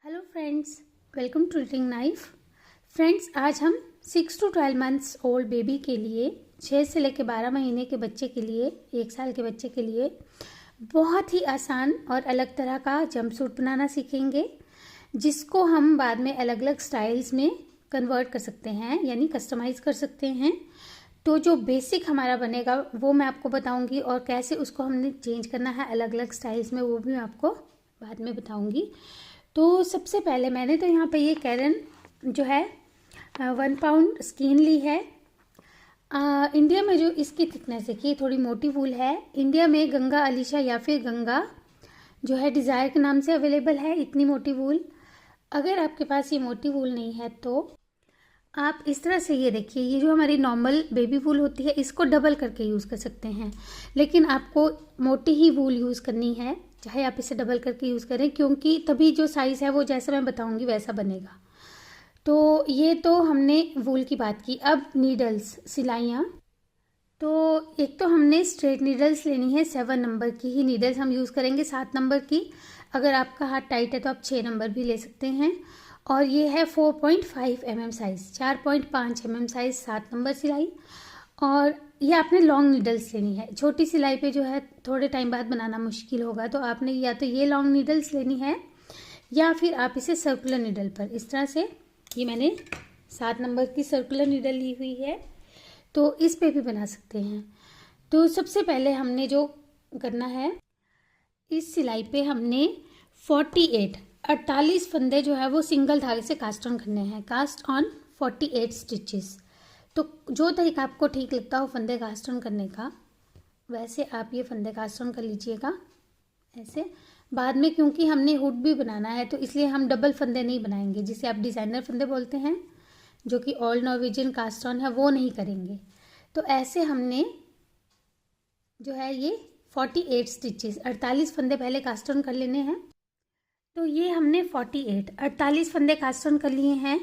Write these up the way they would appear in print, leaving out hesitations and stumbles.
Hello friends, welcome to reading knife. Friends, आज हम 6 to 12 months old baby के लिए, 6 से लेकर 12 महीने के बच्चे के लिए, 1 साल के बच्चे के लिए बहुत ही आसान और अलग तरह का जंप सूट बनाना सीखेंगे, जिसको हम बाद में अलग अलग स्टाइल्स में कन्वर्ट कर सकते हैं, यानी कस्टमाइज कर सकते हैं। तो जो बेसिक हमारा बनेगा वो मैं आपको बताऊंगी, और कैसे उसको हमने चेंज करना है अलग अलग स्टाइल्स में वो भी मैं आपको बाद में बताऊंगी। तो सबसे पहले मैंने तो यहाँ पे ये कैरन जो है 1 पाउंड स्किन ली है। इंडिया में जो इसकी थिकनेस है कि थोड़ी मोटी वूल है। इंडिया में गंगा अलीशा या फिर गंगा जो है डिज़ायर के नाम से अवेलेबल है इतनी मोटी वूल। अगर आपके पास ये मोटी वूल नहीं है तो आप इस तरह से, ये देखिए, ये जो हमारी नॉर्मल बेबी वूल होती है इसको डबल करके यूज़ कर सकते हैं, लेकिन आपको मोटी ही वूल यूज़ करनी है, चाहे आप इसे डबल करके यूज़ करें, क्योंकि तभी जो साइज़ है वो जैसा मैं बताऊंगी वैसा बनेगा। तो ये तो हमने वूल की बात की। अब नीडल्स, सिलाइयाँ, तो एक तो हमने स्ट्रेट नीडल्स लेनी है, 7 नंबर की ही नीडल्स हम यूज़ करेंगे, 7 नंबर की। अगर आपका हाथ टाइट है तो आप 6 नंबर भी ले सकते हैं। और ये है 4.5 mm size, 4.5 mm size, 7 number सिलाई। और ये आपने लॉन्ग नीडल्स लेनी है। छोटी सिलाई पे जो है थोड़े टाइम बाद बनाना मुश्किल होगा, तो आपने या तो ये लॉन्ग नीडल्स लेनी है या फिर आप इसे सर्कुलर नीडल पर, इस तरह से, ये मैंने 7 नंबर की सर्कुलर नीडल ली हुई है, तो इस पे भी बना सकते हैं। तो सबसे पहले हमने जो करना है, इस सिलाई पे हमने 48 फंदे जो है वो सिंगल धागे से कास्ट ऑन करने हैं। Cast on 48 stitches. तो जो तरीका आपको ठीक लगता हो फंदे कास्ट ऑन करने का, वैसे आप ये फंदे कास्ट ऑन कर लीजिएगा ऐसे। बाद में क्योंकि हमने हुड भी बनाना है तो इसलिए हम डबल फंदे नहीं बनाएंगे, जिसे आप डिज़ाइनर फंदे बोलते हैं, जो कि ऑल नॉर्वेजियन कास्ट ऑन है, वो नहीं करेंगे। तो ऐसे हमने जो है ये 48 स्टिचेस, 48 फंदे पहले कास्ट ऑन कर लेने हैं। तो ये हमने 48 फंदे कास्ट ऑन कर लिए हैं।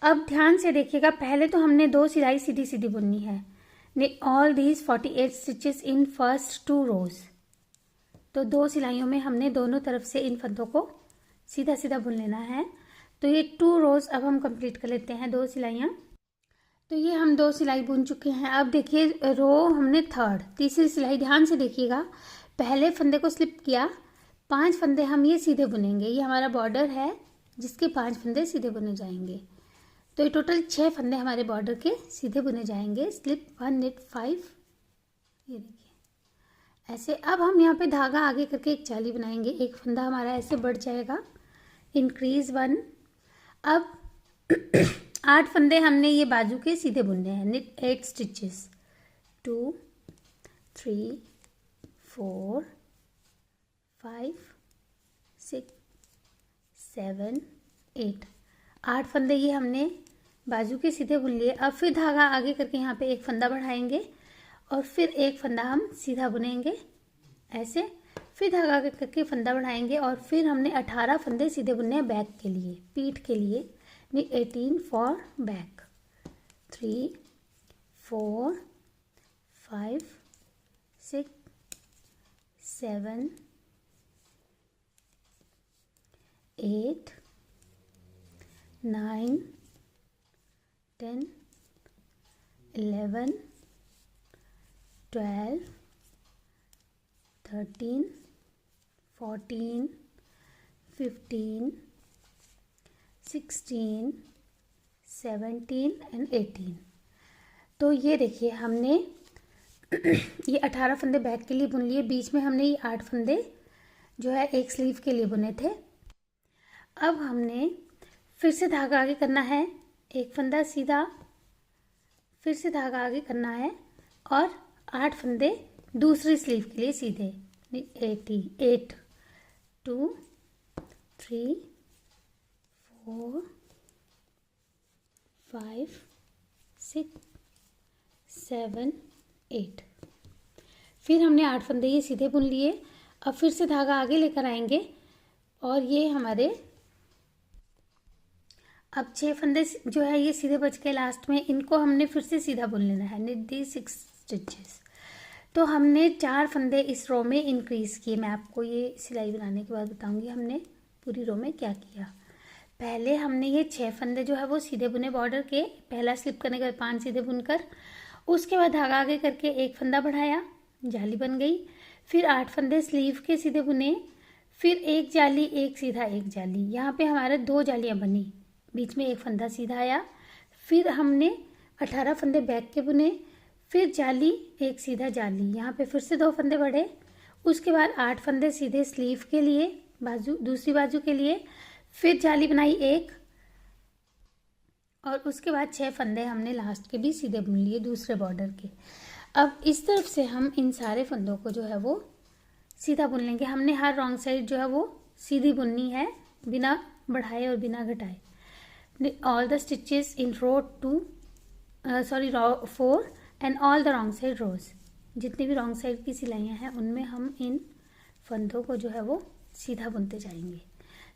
अब ध्यान से देखिएगा, पहले तो हमने 2 सिलाई सीधी सीधी बुननी है। All these 48 stitches in first 2 रोज। तो 2 सिलाइयों में हमने दोनों तरफ से इन फंदों को सीधा सीधा बुन लेना है। तो ये 2 रोज अब हम कंप्लीट कर लेते हैं, 2 सिलाइयाँ। तो ये हम 2 सिलाई बुन चुके हैं। अब देखिए रो हमने तीसरी सिलाई, ध्यान से देखिएगा, पहले फंदे को स्लिप किया, 5 फंदे हम ये सीधे बुनेंगे। ये हमारा बॉर्डर है जिसके 5 फंदे सीधे बुने जाएंगे। तो ये टोटल 6 फंदे हमारे बॉर्डर के सीधे बुने जाएंगे। स्लिप 1 knit 5, ये देखिए ऐसे। अब हम यहाँ पे धागा आगे करके एक जाली बनाएंगे, एक फंदा हमारा ऐसे बढ़ जाएगा, इंक्रीज 1। अब 8 फंदे हमने ये बाजू के सीधे बुनने हैं, knit 8 स्टिचेस, 2 3 4 5 6 7 8 8 फंदे ये हमने बाजू के सीधे बुन लिए। अब फिर धागा आगे करके यहाँ पे एक फंदा बढ़ाएंगे और फिर एक फंदा हम सीधा बुनेंगे ऐसे। फिर धागा आगे करके फंदा बढ़ाएंगे और फिर हमने 18 फंदे सीधे बुनने हैं बैक के लिए, पीठ के लिए। 18 फॉर बैक, 3 4 5 6 7 8 9 10 11 12 13 14 15 16 17 एंड 18। तो ये देखिए हमने ये 18 फंदे बैक के लिए बुन लिए। बीच में हमने ये 8 फंदे जो है एक स्लीव के लिए बुने थे। अब हमने फिर से धागा आगे करना है, एक फंदा सीधा, फिर से धागा आगे करना है और 8 फंदे दूसरी स्लीव के लिए सीधे। 8 2 3 4 5 6 7 8। फिर हमने 8 फंदे ये सीधे बुन लिए। अब फिर से धागा आगे लेकर आएंगे और ये हमारे अब 6 फंदे जो है ये सीधे बच के लास्ट में, इनको हमने फिर से सीधा बुन लेना है, knit these 6 स्टिचेस। तो हमने 4 फंदे इस रो में इंक्रीज़ किए। मैं आपको ये सिलाई बनाने के बाद बताऊंगी हमने पूरी रो में क्या किया। पहले हमने ये 6 फंदे जो है वो सीधे बुने बॉर्डर के, पहला स्लिप करने के बाद 5 सीधे बुनकर, उसके बाद धागा आगे करके एक फंदा बढ़ाया, जाली बन गई। फिर 8 फंदे स्लीव के सीधे बुने, फिर एक जाली, एक सीधा, एक जाली। यहाँ पे हमारे 2 जालियाँ बनी, बीच में एक फंदा सीधा आया। फिर हमने 18 फंदे बैक के बुने, फिर जाली, एक सीधा, जाली। यहाँ पे फिर से 2 फंदे बढ़े। उसके बाद 8 फंदे सीधे स्लीव के लिए, बाजू, दूसरी बाजू के लिए, फिर जाली बनाई एक, और उसके बाद 6 फंदे हमने लास्ट के भी सीधे बुन लिए दूसरे बॉर्डर के। अब इस तरफ से हम इन सारे फंदों को जो है वो सीधा बुन लेंगे। हमने हर रॉन्ग साइड जो है वो सीधी बुननी है, बिना बढ़ाए और बिना घटाए। All the stitches in row 4 and all the wrong side rows. जितनी भी रॉन्ग साइड की सिलाइयाँ हैं उनमें हम इन फंदों को जो है वो सीधा बुनते जाएंगे।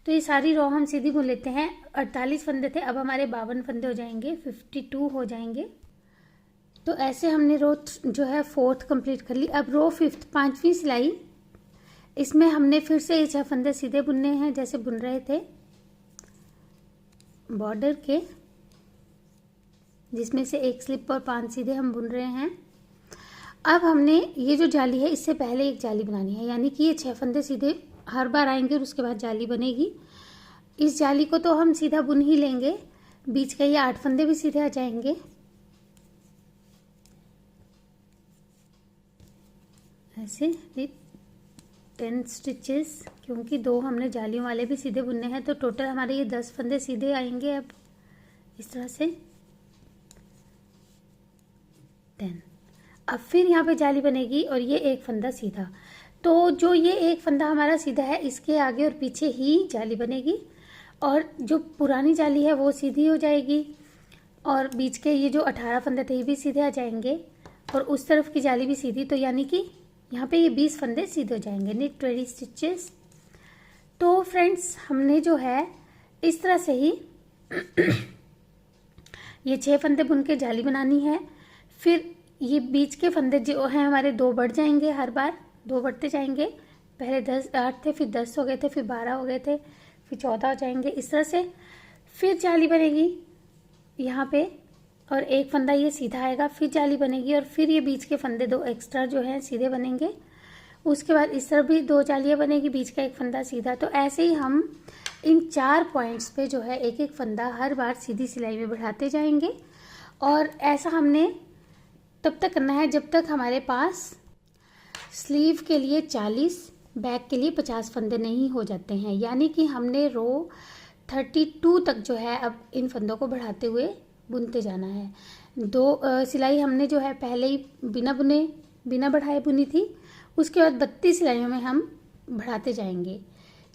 तो ये सारी रो हम सीधी बुन लेते हैं। 48 फंदे थे, अब हमारे 52 फंदे हो जाएंगे, 52 हो जाएंगे। तो ऐसे हमने रो जो है 4th कंप्लीट कर ली। अब रो 5th, 5वीं सिलाई, इसमें हमने फिर से 6 फंदे सीधे बुनने हैं जैसे बुन रहे थे बॉर्डर के, जिसमें से एक स्लिप और 5 सीधे हम बुन रहे हैं। अब हमने ये जो जाली है इससे पहले एक जाली बनानी है, यानी कि ये 6 फंदे सीधे हर बार आएंगे और उसके बाद जाली बनेगी। इस जाली को तो हम सीधा बुन ही लेंगे, बीच के ये 8 फंदे भी सीधे आ जाएंगे। ऐसे 10 स्टिचेस, क्योंकि 2 हमने जालियों वाले भी सीधे बुनने हैं, तो टोटल हमारे ये 10 फंदे सीधे आएंगे। अब इस तरह से 10। अब फिर यहाँ पे जाली बनेगी और ये एक फंदा सीधा। तो जो ये एक फंदा हमारा सीधा है, इसके आगे और पीछे ही जाली बनेगी, और जो पुरानी जाली है वो सीधी हो जाएगी, और बीच के ये जो 18 फंदे थे ये भी सीधे आ जाएंगे, और उस तरफ की जाली भी सीधी। तो यानी कि यहाँ पे ये 20 फंदे सीधे हो जाएंगे। Knit 20 stitches. तो फ्रेंड्स, हमने जो है इस तरह से ही ये 6 फंदे बुन के जाली बनानी है। फिर ये बीच के फंदे जो हैं हमारे 2 बढ़ जाएंगे, हर बार 2 बढ़ते जाएंगे। पहले 8 थे, फिर 10 हो गए थे, फिर 12 हो गए थे, फिर 14 हो जाएंगे, इस तरह से। फिर जाली बनेगी यहाँ पे, और एक फंदा ये सीधा आएगा, फिर जाली बनेगी, और फिर ये बीच के फंदे 2 एक्स्ट्रा जो हैं सीधे बनेंगे। उसके बाद इस तरफ भी 2 जालियाँ बनेगी, बीच का एक फंदा सीधा। तो ऐसे ही हम इन 4 पॉइंट्स पे जो है एक एक फंदा हर बार सीधी सिलाई में बढ़ाते जाएंगे, और ऐसा हमने तब तक करना है जब तक हमारे पास स्लीव के लिए 40, बैक के लिए 50 फंदे नहीं हो जाते हैं। यानी कि हमने रो 32 तक जो है अब इन फंदों को बढ़ाते हुए बुनते जाना है। 2 सिलाई हमने जो है पहले ही बिना बढ़ाए बुनी थी, उसके बाद 32 सिलाइयों में हम बढ़ाते जाएंगे।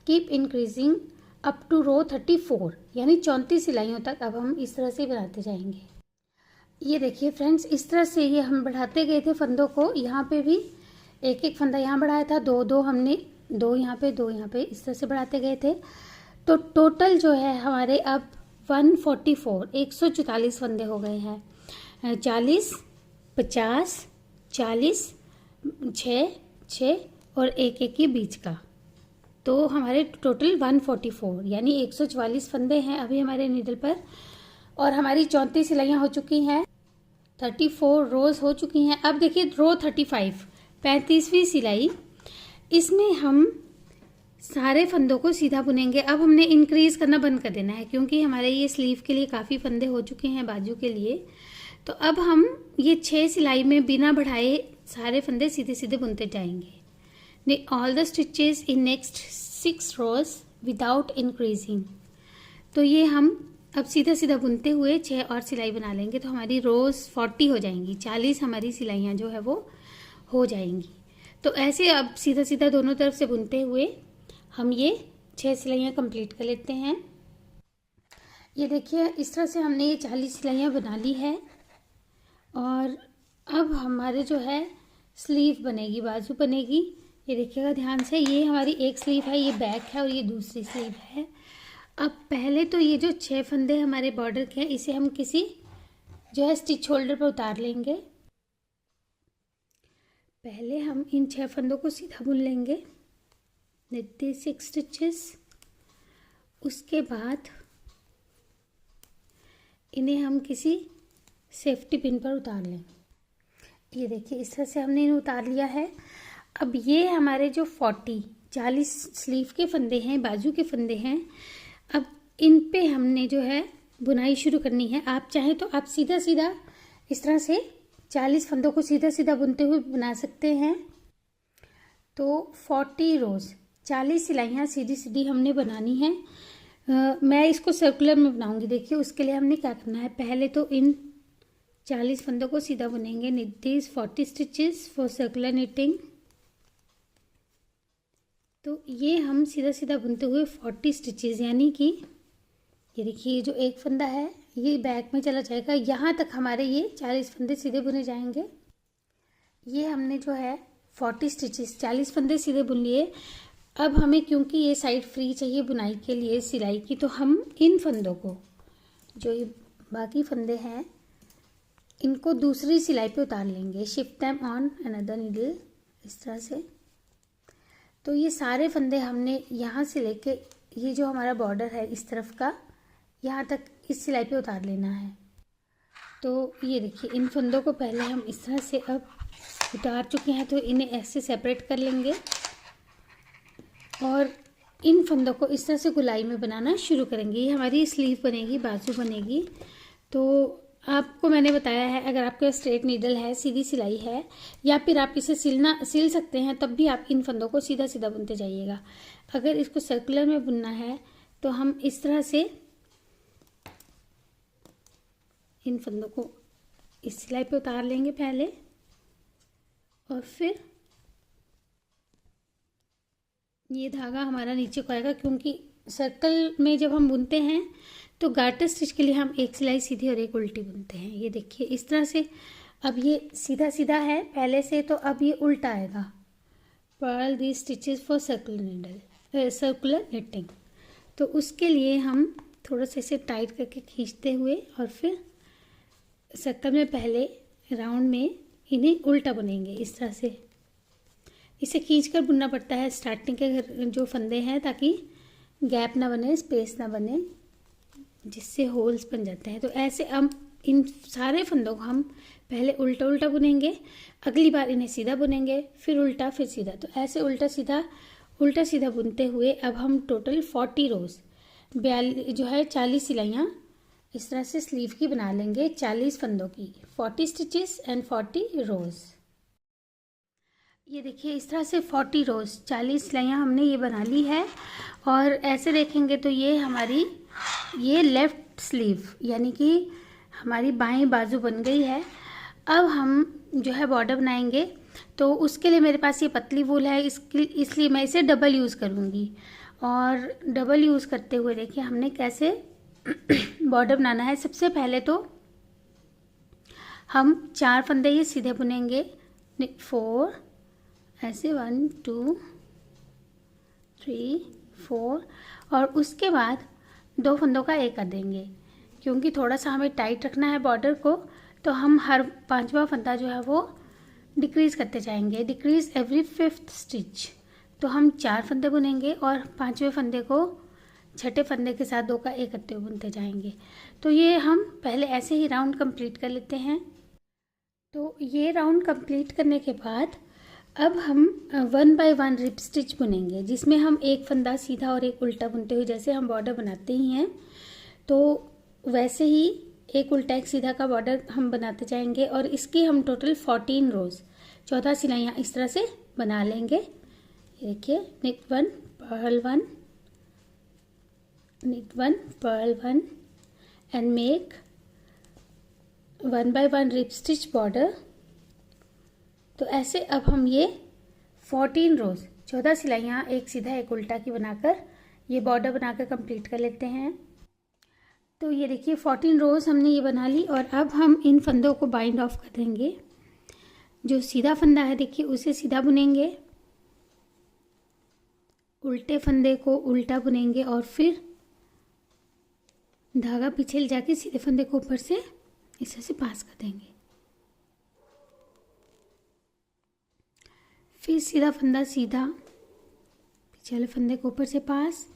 कीप इंक्रीजिंग अप टू रो 34, यानी 34 सिलाइयों तक अब हम इस तरह से बनाते जाएंगे। ये देखिए फ्रेंड्स, इस तरह से ये हम बढ़ाते गए थे फंदों को। यहाँ पे भी एक एक फंदा यहाँ बढ़ाया था, 2 हमने 2 यहाँ पे, 2 यहाँ पे, इस तरह से बढ़ाते गए थे। तो टोटल जो है हमारे अब 144 फंदे हो गए हैं। 40, 50, 40, 6 और एक के बीच का, तो हमारे टोटल 144 यानी 144 फंदे हैं अभी हमारे नीडल पर। और हमारी 34 सिलाइयाँ हो चुकी हैं, 34 रोज हो चुकी हैं। अब देखिए रो 35, 35वीं सिलाई, इसमें हम सारे फंदों को सीधा बुनेंगे। अब हमने इंक्रीज करना बंद कर देना है, क्योंकि हमारे ये स्लीव के लिए काफ़ी फंदे हो चुके हैं बाजू के लिए। तो अब हम ये 6 सिलाई में बिना बढ़ाए सारे फंदे सीधे सीधे बुनते जाएंगे। All the stitches in next 6 rows without increasing. तो ये हम अब सीधा सीधा बुनते हुए 6 और सिलाई बना लेंगे, तो हमारी रोज 40 हो जाएंगी, 40 हमारी सिलाइयाँ जो है वो हो जाएंगी। तो ऐसे अब सीधा सीधा दोनों तरफ से बुनते हुए हम ये 6 सिलाइयाँ कंप्लीट कर लेते हैं। ये देखिए इस तरह से हमने ये 40 सिलाइयाँ बना ली है। और अब हमारे जो है स्लीव बनेगी, बाजू बनेगी। ये देखिएगा ध्यान से, ये हमारी एक स्लीव है, ये बैक है और ये दूसरी स्लीव है। अब पहले तो ये जो 6 फंदे हमारे बॉर्डर के हैं, इसे हम किसी जो है स्टिच होल्डर पर उतार लेंगे। पहले हम इन 6 फंदों को सीधा बुन लेंगे, 6 स्टिचेस। उसके बाद इन्हें हम किसी सेफ्टी पिन पर उतार लें। ये देखिए इस तरह से हमने इन्हें उतार लिया है। अब ये हमारे जो 40 स्लीव के फंदे हैं, बाजू के फंदे हैं, अब इन पे हमने जो है बुनाई शुरू करनी है। आप चाहें तो आप सीधा सीधा इस तरह से 40 फंदों को सीधा सीधा बुनते हुए बना सकते हैं। तो 40 रोज़ 40 सिलाइयाँ सीधी सीधी हमने बनानी है। मैं इसको सर्कुलर में बनाऊंगी। देखिए उसके लिए हमने क्या करना है, पहले तो इन 40 फंदों को सीधा बुनेंगे। knit these 40 stitches for circular knitting. तो ये हम सीधा सीधा बुनते हुए 40 स्टिचेस, यानी कि ये देखिए ये जो एक फंदा है ये बैक में चला जाएगा, यहाँ तक हमारे ये 40 फंदे सीधे बुने जाएंगे। ये हमने जो है 40 स्टिचेस 40 फंदे सीधे बुन लिए। अब हमें क्योंकि ये साइड फ्री चाहिए बुनाई के लिए सिलाई की, तो हम इन फंदों को, जो ये बाकी फंदे हैं, इनको दूसरी सिलाई पे उतार लेंगे। Shift them on another needle, इस तरह से। तो ये सारे फंदे हमने यहाँ से लेके ये जो हमारा बॉर्डर है इस तरफ का, यहाँ तक इस सिलाई पे उतार लेना है। तो ये देखिए इन फंदों को पहले हम इस तरह से अब उतार चुके हैं, तो इन्हें ऐसे सेपरेट कर लेंगे और इन फंदों को इस तरह से गोलाई में बनाना शुरू करेंगे। ये हमारी स्लीव बनेगी, बाजू बनेगी। तो आपको मैंने बताया है, अगर आपके पास स्ट्रेट नीडल है, सीधी सिलाई है, या फिर आप इसे सिल सकते हैं, तब भी आप इन फंदों को सीधा सीधा बुनते जाइएगा। अगर इसको सर्कुलर में बुनना है तो हम इस तरह से इन फंदों को इस सिलाई पे उतार लेंगे पहले, और फिर ये धागा हमारा नीचे को आएगा, क्योंकि सर्कल में जब हम बुनते हैं तो गार्टर स्टिच के लिए हम एक सिलाई सीधी और एक उल्टी बुनते हैं। ये देखिए इस तरह से। अब ये सीधा सीधा है पहले से, तो अब ये उल्टा आएगा। Purl the stitches for circular knitting. तो उसके लिए हम थोड़ा सा इसे टाइट करके खींचते हुए और फिर सर्कल में पहले राउंड में इन्हें उल्टा बुनेंगे इस तरह से। इसे खींचकर बुनना पड़ता है स्टार्टिंग के जो फंदे हैं, ताकि गैप ना बने, स्पेस ना बने, जिससे होल्स बन जाते हैं। तो ऐसे हम इन सारे फंदों को हम पहले उल्टा उल्टा बुनेंगे, अगली बार इन्हें सीधा बुनेंगे, फिर उल्टा, फिर सीधा। तो ऐसे उल्टा सीधा बुनते हुए अब हम टोटल 40 रोज़ 40 सिलाइयाँ इस तरह से स्लीव की बना लेंगे, 40 फंदों की, 40 स्टिचेस एंड 40 रोज़। ये देखिए इस तरह से 40 रोज़ 40 सिलाइयाँ हमने ये बना ली है। और ऐसे देखेंगे तो ये हमारी ये लेफ़्ट स्लीव यानी कि हमारी बाएं बाजू बन गई है। अब हम जो है बॉर्डर बनाएंगे, तो उसके लिए मेरे पास ये पतली वूल है, इसलिए मैं इसे डबल यूज़ करूँगी। और डबल यूज़ करते हुए देखिए हमने कैसे बॉर्डर बनाना है। सबसे पहले तो हम 4 फंदे ये सीधे बुनेंगे, 4 ऐसे, 1 2 3 4, और उसके बाद 2 फंदों का एक कर देंगे, क्योंकि थोड़ा सा हमें टाइट रखना है बॉर्डर को। तो हम हर 5वां फंदा जो है वो डिक्रीज़ करते जाएंगे, डिक्रीज़ एवरी 5th स्टिच। तो हम 4 फंदे बुनेंगे और 5वें फंदे को 6ठे फंदे के साथ 2 का एक करते हुए बुनते जाएंगे। तो ये हम पहले ऐसे ही राउंड कंप्लीट कर लेते हैं। तो ये राउंड कंप्लीट करने के बाद अब हम 1 बाय 1 रिप स्टिच बुनेंगे, जिसमें हम एक फंदा सीधा और एक उल्टा बुनते हुए, जैसे हम बॉर्डर बनाते ही हैं तो वैसे ही एक उल्टा एक सीधा का बॉर्डर हम बनाते जाएंगे। और इसकी हम टोटल 14 रोज़ 14 सिलाइयाँ इस तरह से बना लेंगे। ये देखिए, knit 1 purl 1, knit 1 purl 1 and make 1 by 1 rib stitch border। तो ऐसे अब हम ये 14 रोज़ 14 सिलाइयाँ एक सीधा एक उल्टा की बनाकर ये बॉर्डर बनाकर कंप्लीट कर लेते हैं। तो ये देखिए 14 रोज़ हमने ये बना ली, और अब हम इन फंदों को बाइंड ऑफ कर देंगे। जो सीधा फंदा है देखिए उसे सीधा बुनेंगे, उल्टे फंदे को उल्टा बुनेंगे, और फिर धागा पीछे ले जाके सीधे फंदे को ऊपर से इस तरह से पास कर देंगे। फिर सीधा फंदा सीधा, पीछे वाले फंदे को ऊपर से पास,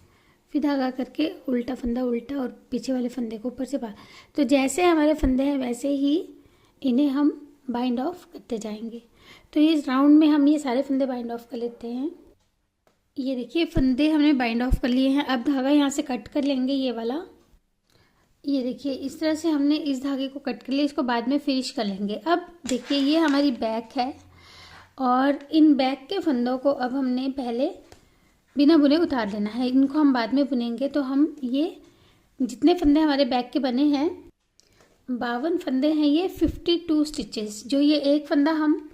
फिर धागा करके उल्टा फंदा उल्टा और पीछे वाले फंदे को ऊपर से बाहर। तो जैसे हमारे फंदे हैं वैसे ही इन्हें हम बाइंड ऑफ करते जाएंगे। तो इस राउंड में हम ये सारे फंदे बाइंड ऑफ कर लेते हैं। ये देखिए फंदे हमने बाइंड ऑफ कर लिए हैं। अब धागा यहाँ से कट कर लेंगे ये वाला। ये देखिए इस तरह से हमने इस धागे को कट कर लिया, इसको बाद में फिनिश कर लेंगे। अब देखिए ये हमारी बैक है और इन बैक के फंदों को अब हमने पहले बिना बुने उतार लेना है। इनको हम बाद में बुनेंगे। तो हम ये जितने फंदे हमारे बैक के बने हैं 52 फंदे हैं, ये 52 स्टिचेस। जो ये एक फंदा हम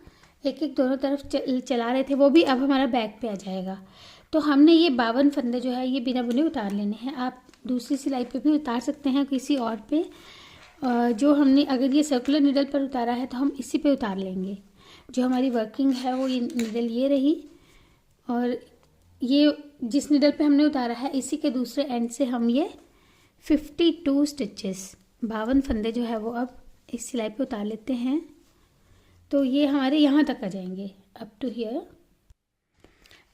एक एक दोनों तरफ चला रहे थे वो भी अब हमारा बैक पे आ जाएगा। तो हमने ये 52 फंदे जो है ये बिना बुने उतार लेने हैं। आप दूसरी सिलाई पे भी उतार सकते हैं, किसी और पे। जो हमने अगर ये सर्कुलर नीडल पर उतारा है तो हम इसी पे उतार लेंगे। जो हमारी वर्किंग है वो ये नीडल ये रही और ये जिस नीडल पे हमने उतारा है इसी के दूसरे एंड से हम ये 52 स्टिचेस 52 फंदे जो है वो अब इस सिलाई पे उतार लेते हैं। तो ये हमारे यहाँ तक आ जाएंगे, अप टू हियर।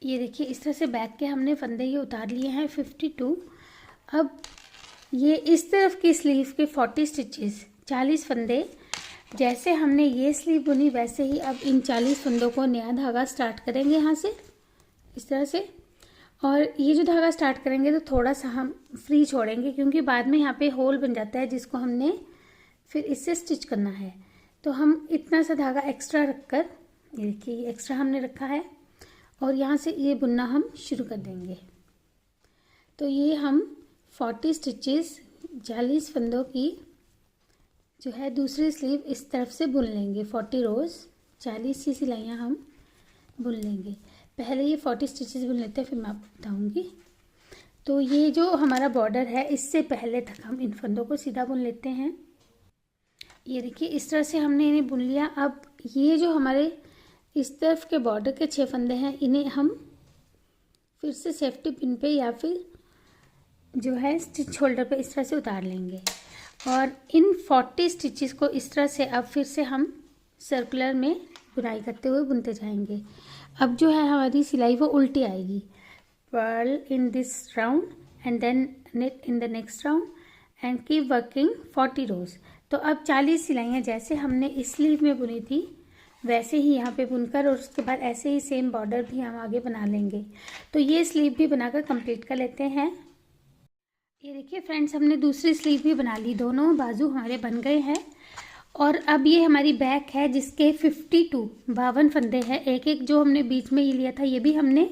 ये देखिए इस तरह से बैक के हमने फंदे ये उतार लिए हैं 52। अब ये इस तरफ की स्लीव के 40 स्टिचेस 40 फंदे, जैसे हमने ये स्लीव बुनी वैसे ही अब इन 40 फंदों को नया धागा स्टार्ट करेंगे यहाँ से इस तरह से। और ये जो धागा स्टार्ट करेंगे तो थोड़ा सा हम फ्री छोड़ेंगे क्योंकि बाद में यहाँ पे होल बन जाता है जिसको हमने फिर इससे स्टिच करना है। तो हम इतना सा धागा एक्स्ट्रा रखकर, ये देखिए ये एक्स्ट्रा हमने रखा है और यहाँ से ये बुनना हम शुरू कर देंगे। तो ये हम 40 स्टिचेस 40 फंदों की जो है दूसरी स्लीव इस तरफ से बुन लेंगे। 40 रोज़ 40 सी सिलाइयाँ हम बुन लेंगे। पहले ये 40 स्टिचेस बुन लेते हैं फिर मैं आपको बताऊँगी। तो ये जो हमारा बॉर्डर है इससे पहले तक हम इन फंदों को सीधा बुन लेते हैं। ये देखिए इस तरह से हमने इन्हें बुन लिया। अब ये जो हमारे इस तरफ के बॉर्डर के 6 फंदे हैं इन्हें हम फिर से सेफ्टी पिन पे या फिर जो है स्टिच होल्डर पे इस तरह से उतार लेंगे और इन 40 स्टिचेस को इस तरह से अब फिर से हम सर्कुलर में बुनाई करते हुए बुनते जाएंगे। अब जो है हमारी सिलाई वो उल्टी आएगी। Purl in this round and then knit in the next round and keep working 40 rows. तो अब 40 सिलाइयाँ जैसे हमने इस स्लीव में बुनी थी वैसे ही यहाँ पे बुनकर और उसके बाद ऐसे ही सेम बॉर्डर भी हम आगे बना लेंगे। तो ये स्लीव भी बनाकर कंप्लीट कर लेते हैं। ये देखिए फ्रेंड्स हमने दूसरी स्लीव भी बना ली, दोनों बाजू हमारे बन गए हैं। और अब ये हमारी बैक है जिसके 52 फंदे हैं। एक एक जो हमने बीच में ये लिया था ये भी हमने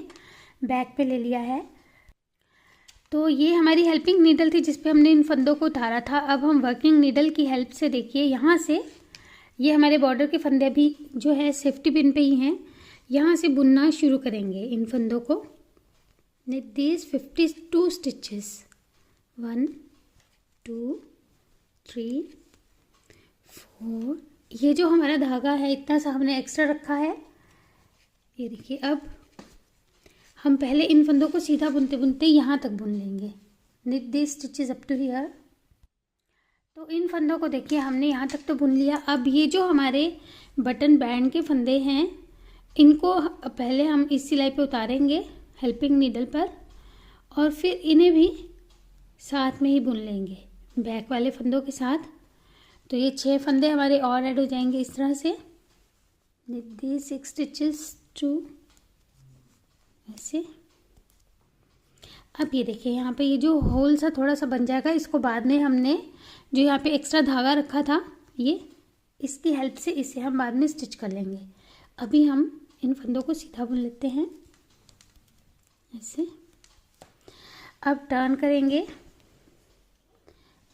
बैक पे ले लिया है। तो ये हमारी हेल्पिंग नीडल थी जिस पे हमने इन फंदों को उतारा था। अब हम वर्किंग नीडल की हेल्प से देखिए यहाँ से ये हमारे बॉर्डर के फंदे भी जो है सेफ्टी पिन पे ही हैं, यहाँ से बुनना शुरू करेंगे इन फंदों को। knit these 52 stitches 1 2 3 4। ये जो हमारा धागा है इतना सा हमने एक्स्ट्रा रखा है। ये देखिए अब हम पहले इन फंदों को सीधा बुनते बुनते यहाँ तक बुन लेंगे। knit these stitches up to here। तो इन फंदों को देखिए हमने यहाँ तक तो बुन लिया। अब ये जो हमारे बटन बैंड के फंदे हैं इनको पहले हम इस सिलाई पे उतारेंगे हेल्पिंग नीडल पर और फिर इन्हें भी साथ में ही बुन लेंगे बैक वाले फंदों के साथ। तो ये 6 फंदे हमारे और ऐड हो जाएंगे इस तरह से। knit these 6 stitches to ऐसे। अब ये देखिए यहाँ पे ये जो होल सा थोड़ा सा बन जाएगा, इसको बाद में हमने जो यहाँ पे एक्स्ट्रा धागा रखा था ये इसकी हेल्प से इसे हम बाद में स्टिच कर लेंगे। अभी हम इन फंदों को सीधा बुन लेते हैं ऐसे। अब टर्न करेंगे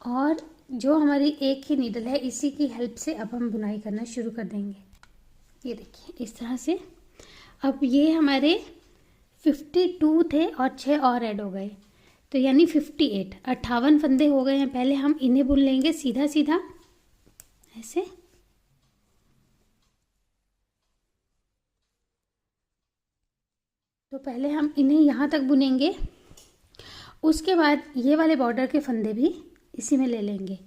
और जो हमारी एक ही नीडल है इसी की हेल्प से अब हम बुनाई करना शुरू कर देंगे। ये देखिए इस तरह से। अब ये हमारे 52 थे और 6 और ऐड हो गए तो यानी 58 फंदे हो गए हैं। पहले हम इन्हें बुन लेंगे सीधा सीधा ऐसे। तो पहले हम इन्हें यहाँ तक बुनेंगे, उसके बाद ये वाले बॉर्डर के फंदे भी इसी में ले लेंगे।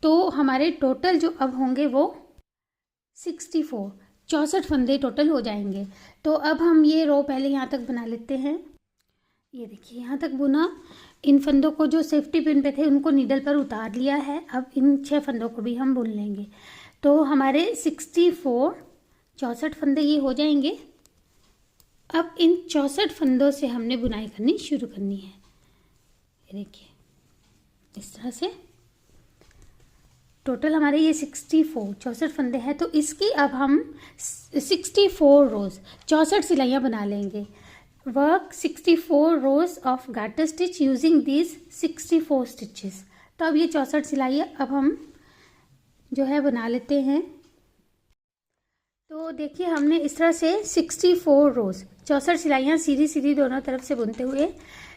तो हमारे टोटल जो अब होंगे वो 64 फंदे टोटल हो जाएंगे। तो अब हम ये रो पहले यहाँ तक बना लेते हैं। ये देखिए यहाँ तक बुना। इन फंदों को जो सेफ्टी पिन पे थे उनको नीडल पर उतार लिया है। अब इन 6 फंदों को भी हम बुन लेंगे। तो हमारे 64 फंदे ये हो जाएंगे। अब इन 64 फंदों से हमने बुनाई करनी शुरू करनी है। ये देखिए इस तरह से टोटल हमारे ये 64 फंदे हैं। तो इसकी अब हम 64 रोज़ 64 सिलाइयाँ बना लेंगे। Work 64 rose of garter stitch using these 64 stitches. तो अब ये 64 सिलाइयाँ अब हम जो है बना लेते हैं। तो देखिए हमने इस तरह से 64 रोज 64 सिलाइयाँ सीधी सीधी दोनों तरफ से बुनते हुए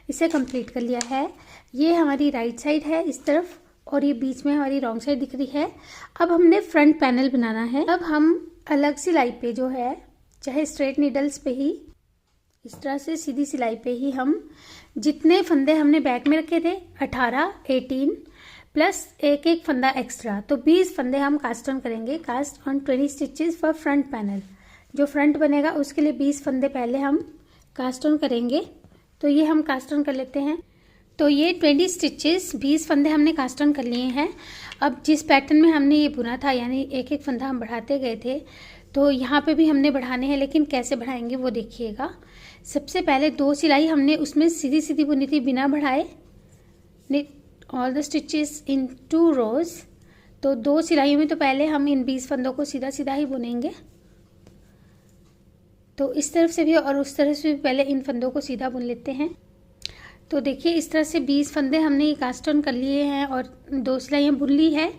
इसे कंप्लीट कर लिया है। ये हमारी राइट साइड है इस तरफ, और ये बीच में हमारी रॉन्ग साइड दिख रही है। अब हमने फ्रंट पैनल बनाना है। अब हम अलग सिलाई पे जो है, चाहे स्ट्रेट नीडल्स पे ही इस तरह से सीधी सिलाई पे ही हम जितने फंदे हमने बैक में रखे थे 18, 18 प्लस एक एक फंदा एक्स्ट्रा, तो 20 फंदे हम कास्ट ऑन करेंगे। Cast on 20 stitches for front panel. जो फ्रंट बनेगा उसके लिए 20 फंदे पहले हम कास्ट ऑन करेंगे। तो ये हम कास्ट ऑन कर लेते हैं। तो ये 20 स्टिचेस 20 फंदे हमने कास्ट ऑन कर लिए हैं। अब जिस पैटर्न में हमने ये बुना था, यानी एक एक फंदा हम बढ़ाते गए थे, तो यहाँ पे भी हमने बढ़ाने हैं, लेकिन कैसे बढ़ाएंगे वो देखिएगा। सबसे पहले 2 सिलाई हमने उसमें सीधी सीधी बुनी थी बिना बढ़ाए। निट ऑल द स्टिचेस इन 2 रोज। तो 2 सिलाइयों में तो पहले हम इन 20 फंदों को सीधा सीधा ही बुनेंगे। तो इस तरफ से भी और उस तरफ से भी पहले इन फंदों को सीधा बुन लेते हैं। तो देखिए इस तरह से 20 फंदे हमने ये कास्ट ऑन कर लिए हैं और 2 सिलाइयाँ बुन ली है।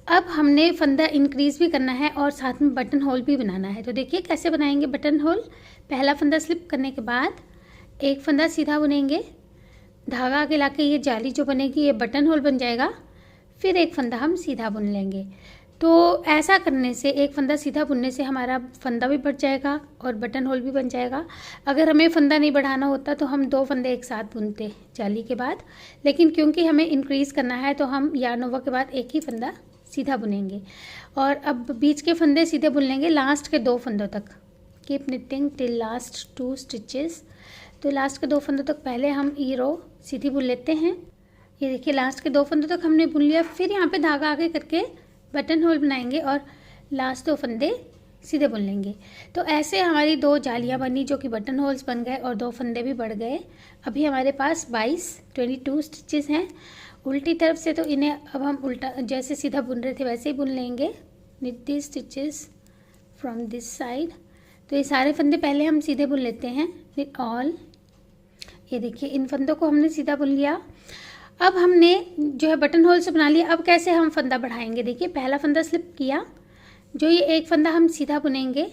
अब हमने फंदा इंक्रीज भी करना है और साथ में बटन होल भी बनाना है। तो देखिए कैसे बनाएंगे बटन होल। पहला फंदा स्लिप करने के बाद एक फंदा सीधा बुनेंगे, धागा आगे लाके ये जाली जो बनेगी ये बटन होल बन जाएगा। फिर एक फंदा हम सीधा बुन लेंगे। तो ऐसा करने से, एक फंदा सीधा बुनने से हमारा फंदा भी बढ़ जाएगा और बटन होल भी बन जाएगा। अगर हमें फंदा नहीं बढ़ाना होता तो हम 2 फंदे एक साथ बुनते जाली के बाद, लेकिन क्योंकि हमें इंक्रीज करना है तो हम यार्न ओवर के बाद एक ही फंदा सीधा बुनेंगे। और अब बीच के फंदे सीधे बुन लेंगे लास्ट के 2 फंदों तक। Keep knitting till last 2 stitches. तो लास्ट के 2 फंदों तक पहले हम ये रो सीधी बुन लेते हैं। ये देखिए लास्ट के 2 फंदों तक हमने बुन लिया। फिर यहाँ पे धागा आगे करके बटन होल बनाएंगे और लास्ट 2 फंदे सीधे बुन लेंगे। तो ऐसे हमारी 2 जालियाँ बनी जो कि बटन होल्स बन गए और 2 फंदे भी बढ़ गए। अभी हमारे पास 22 स्टिचेस हैं। उल्टी तरफ से तो इन्हें अब हम उल्टा जैसे सीधा बुन रहे थे वैसे ही बुन लेंगे। Knit this stitches from this side. तो ये सारे फंदे पहले हम सीधे बुन लेते हैं। Knit all. ये देखिए इन फंदों को हमने सीधा बुन लिया। अब हमने जो है बटन होल से बना लिया। अब कैसे हम फंदा बढ़ाएंगे, देखिए पहला फंदा स्लिप किया, जो ये एक फंदा हम सीधा बुनेंगे,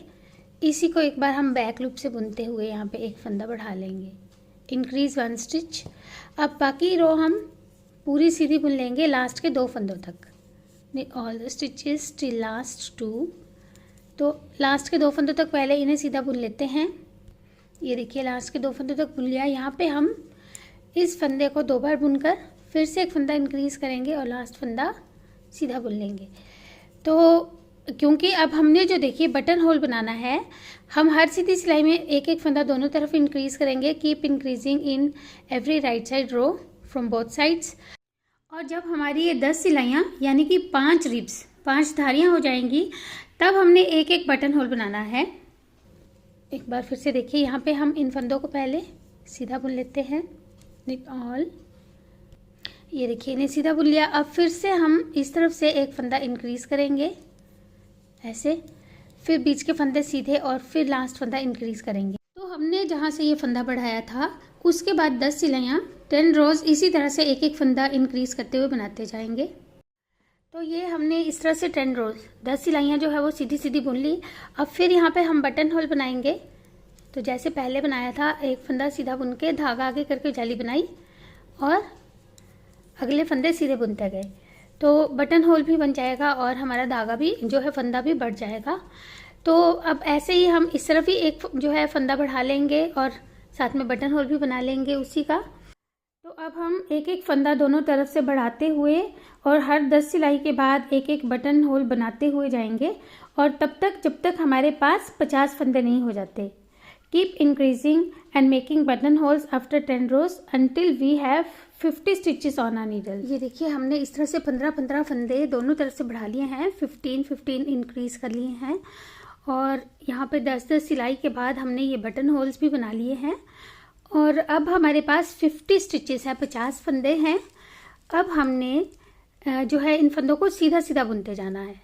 इसी को एक बार हम बैक लूप से बुनते हुए यहाँ पे एक फंदा बढ़ा लेंगे। Increase 1 stitch. अब बाकी रो हम पूरी सीधी बुन लेंगे लास्ट के 2 फंदों तक। All the stitches till last 2। तो लास्ट के 2 फंदों तक पहले इन्हें सीधा बुन लेते हैं। ये देखिए लास्ट के 2 फंदों तक बुन लिया। यहाँ पे हम इस फंदे को 2 बार बुनकर फिर से एक फंदा इंक्रीज करेंगे और लास्ट फंदा सीधा बुन लेंगे। तो क्योंकि अब हमने जो देखिए बटन होल बनाना है, हम हर सीधी सिलाई में एक एक फंदा दोनों तरफ इंक्रीज करेंगे। Keep increasing in every right side row from both sides. और जब हमारी ये 10 सिलाइयाँ यानी कि 5 रिब्स 5 धारियाँ हो जाएंगी, तब हमने एक एक बटन होल बनाना है। एक बार फिर से देखिए यहाँ पे हम इन फंदों को पहले सीधा बुन लेते हैं। Knit all. ये देखिए इन्हें सीधा बुन लिया। अब फिर से हम इस तरफ से एक फंदा इंक्रीज करेंगे ऐसे, फिर बीच के फंदे सीधे और फिर लास्ट फंदा इंक्रीज करेंगे। तो हमने जहाँ से ये फंदा बढ़ाया था उसके बाद 10 सिलाइयाँ 10 रोज इसी तरह से एक एक फंदा इंक्रीज करते हुए बनाते जाएंगे। तो ये हमने इस तरह से 10 रोज 10 सिलाइयाँ जो है वो सीधी सीधी बुन ली। अब फिर यहाँ पे हम बटन होल बनाएंगे। तो जैसे पहले बनाया था, एक फंदा सीधा बुन के धागा आगे करके जाली बनाई और अगले फंदे सीधे बुनते गए, तो बटन होल भी बन जाएगा और हमारा धागा भी जो है फंदा भी बढ़ जाएगा। तो अब ऐसे ही हम इस तरफ ही एक जो है फंदा बढ़ा लेंगे और साथ में बटन होल भी बना लेंगे उसी का। तो अब हम एक एक फंदा दोनों तरफ से बढ़ाते हुए और हर 10 सिलाई के बाद एक एक बटन होल बनाते हुए जाएंगे और तब तक जब तक हमारे पास 50 फंदे नहीं हो जाते। Keep increasing and making button holes after 10 rows until we have 50 stitches on a needle. ये देखिए हमने इस तरह से 15-15 फंदे दोनों तरफ से बढ़ा लिए हैं, 15-15 इंक्रीज कर लिए हैं और यहाँ पे 10-10 सिलाई के बाद हमने ये बटन होल्स भी बना लिए हैं और अब हमारे पास 50 स्टिचेस है, 50 फंदे हैं। अब हमने जो है इन फंदों को सीधा सीधा बुनते जाना है,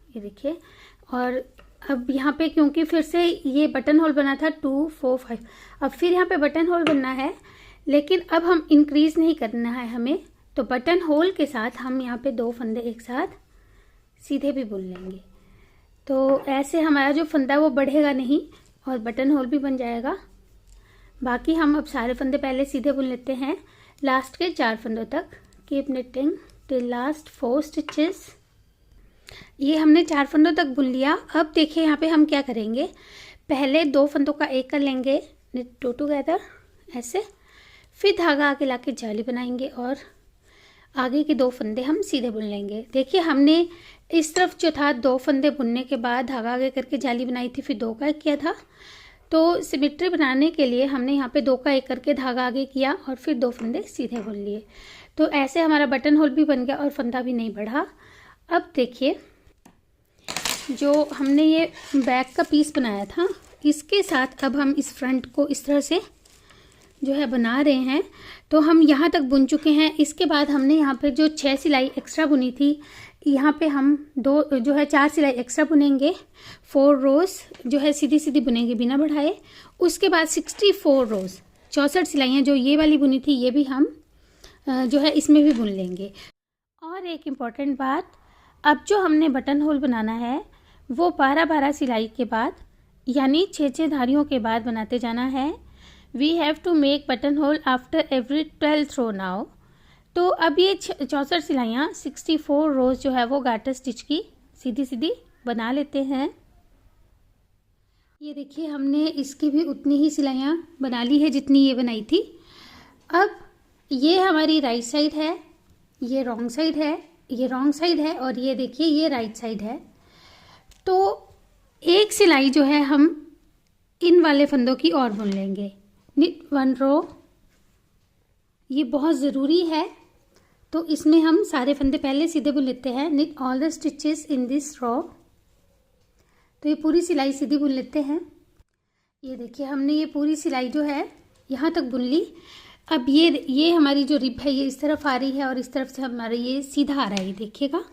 ये देखिए। और अब यहाँ पे क्योंकि फिर से ये बटन होल बना था 2, 4, 5, अब फिर यहाँ पे बटन होल बनना है, लेकिन अब हम इंक्रीज नहीं करना है हमें, तो बटन होल के साथ हम यहाँ पे 2 फंदे एक साथ सीधे भी बुन लेंगे। तो ऐसे हमारा जो फंदा वो बढ़ेगा नहीं और बटन होल भी बन जाएगा। बाकी हम अब सारे फंदे पहले सीधे बुन लेते हैं लास्ट के 4 फंदों तक। Keep knitting till last 4 stitches. ये हमने 4 फंदों तक बुन लिया। अब देखिए यहाँ पे हम क्या करेंगे, पहले 2 फंदों का एक कर लेंगे, निट 2 टुगेदर ऐसे, फिर धागा आगे लाके जाली बनाएंगे और आगे के 2 फंदे हम सीधे बुन लेंगे। देखिए हमने इस तरफ जो था 2 फंदे बुनने के बाद धागा आगे करके जाली बनाई थी, फिर 2 का 1 किया था। तो सिमेट्री बनाने के लिए हमने यहाँ पे 2 का 1 करके धागा आगे किया और फिर 2 फंदे सीधे बुन लिए। तो ऐसे हमारा बटन होल भी बन गया और फंदा भी नहीं बढ़ा। अब देखिए जो हमने ये बैक का पीस बनाया था, इसके साथ अब हम इस फ्रंट को इस तरह से जो है बना रहे हैं। तो हम यहाँ तक बुन चुके हैं। इसके बाद हमने यहाँ पे जो 6 सिलाई एक्स्ट्रा बुनी थी, यहाँ पे हम 4 सिलाई एक्स्ट्रा बुनेंगे। 4 रोज जो है सीधी सीधी बुनेंगे बिना बढ़ाए। उसके बाद 64 रोज 64 सिलाइयाँ जो ये वाली बुनी थी, ये भी हम जो है इसमें भी बुन लेंगे। और एक इम्पॉर्टेंट बात, अब जो हमने बटन होल बनाना है वो 12-12 सिलाई के बाद यानी 6-6 धारियों के बाद बनाते जाना है। We have to make button hole after every 12th row now. तो अब ये 64 सिलाइयाँ 64 रोज जो है वो गार्टर स्टिच की सीधी सीधी बना लेते हैं। ये देखिए हमने इसकी भी उतनी ही सिलाइयाँ बना ली है जितनी ये बनाई थी। अब ये हमारी राइट साइड है, ये रॉन्ग साइड है, ये रॉन्ग साइड है और ये देखिए ये राइट साइड है। तो एक सिलाई जो है हम इन वाले फंदों की और बुन लेंगे। निट 1 रो, ये बहुत ज़रूरी है, तो इसमें हम सारे फंदे पहले सीधे बुन लेते हैं। Knit all the stitches in this row. तो ये पूरी सिलाई सीधी बुन लेते हैं। ये देखिए हमने ये पूरी सिलाई जो है यहाँ तक बुन ली। अब ये हमारी जो रिब है ये इस तरफ आ रही है और इस तरफ से हमारा ये सीधा आ रहा है, देखिएगा।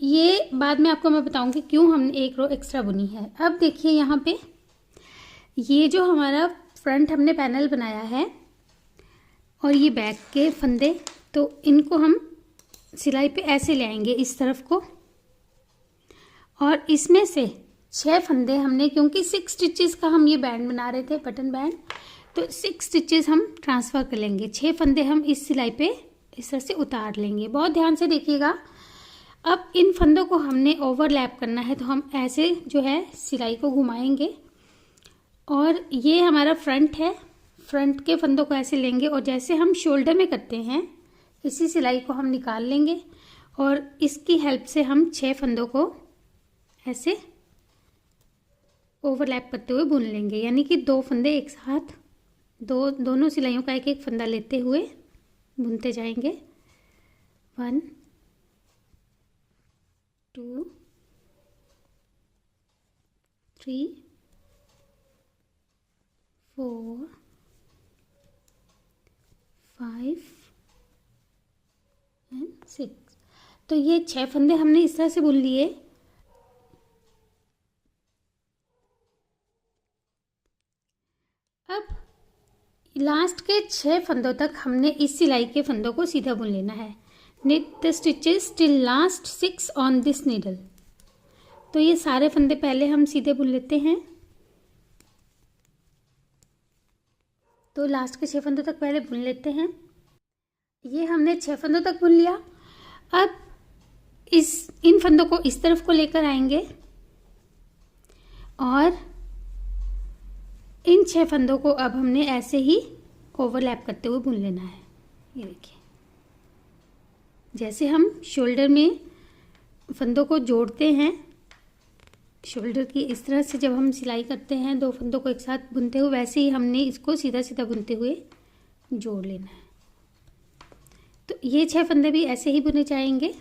ये बाद में आपको मैं बताऊंगी क्यों हमने 1 रो एक्स्ट्रा बुनी है। अब देखिए यहाँ पे ये जो हमारा फ्रंट हमने पैनल बनाया है और ये बैक के फंदे, तो इनको हम सिलाई पे ऐसे ले आएंगे इस तरफ को और इसमें से 6 फंदे हमने, क्योंकि 6 स्टिचेस का हम ये बैंड बना रहे थे, बटन बैंड, तो 6 स्टिचेस हम ट्रांसफ़र कर लेंगे। 6 फंदे हम इस सिलाई पे इस तरह से उतार लेंगे। बहुत ध्यान से देखिएगा। अब इन फंदों को हमने ओवरलैप करना है, तो हम ऐसे जो है सिलाई को घुमाएंगे और ये हमारा फ्रंट है। फ्रंट के फंदों को ऐसे लेंगे और जैसे हम शोल्डर में करते हैं इसी सिलाई को हम निकाल लेंगे और इसकी हेल्प से हम 6 फंदों को ऐसे ओवरलैप करते हुए बुन लेंगे। यानी कि 2 फंदे एक साथ दोनों सिलाइयों का 1-1 फंदा लेते हुए बुनते जाएंगे। 1 2 3 4 5 एंड 6। तो ये 6 फंदे हमने इस तरह से बुन लिए। अब लास्ट के 6 फंदों तक हमने इस सिलाई के फंदों को सीधा बुन लेना है। knit the stitches till last 6 on this needle। तो ये सारे फंदे पहले हम सीधे बुन लेते हैं। तो लास्ट के 6 फंदों तक पहले बुन लेते हैं। ये हमने 6 फंदों तक बुन लिया। अब इन फंदों को इस तरफ को लेकर आएंगे और इन 6 फंदों को अब हमने ऐसे ही ओवरलैप करते हुए बुन लेना है। ये देखिए जैसे हम शोल्डर में फंदों को जोड़ते हैं शोल्डर की इस तरह से जब हम सिलाई करते हैं 2 फंदों को एक साथ बुनते हुए, वैसे ही हमने इसको सीधा सीधा बुनते हुए जोड़ लेना है। तो ये 6 फंदे भी ऐसे ही बुने जाएंगे।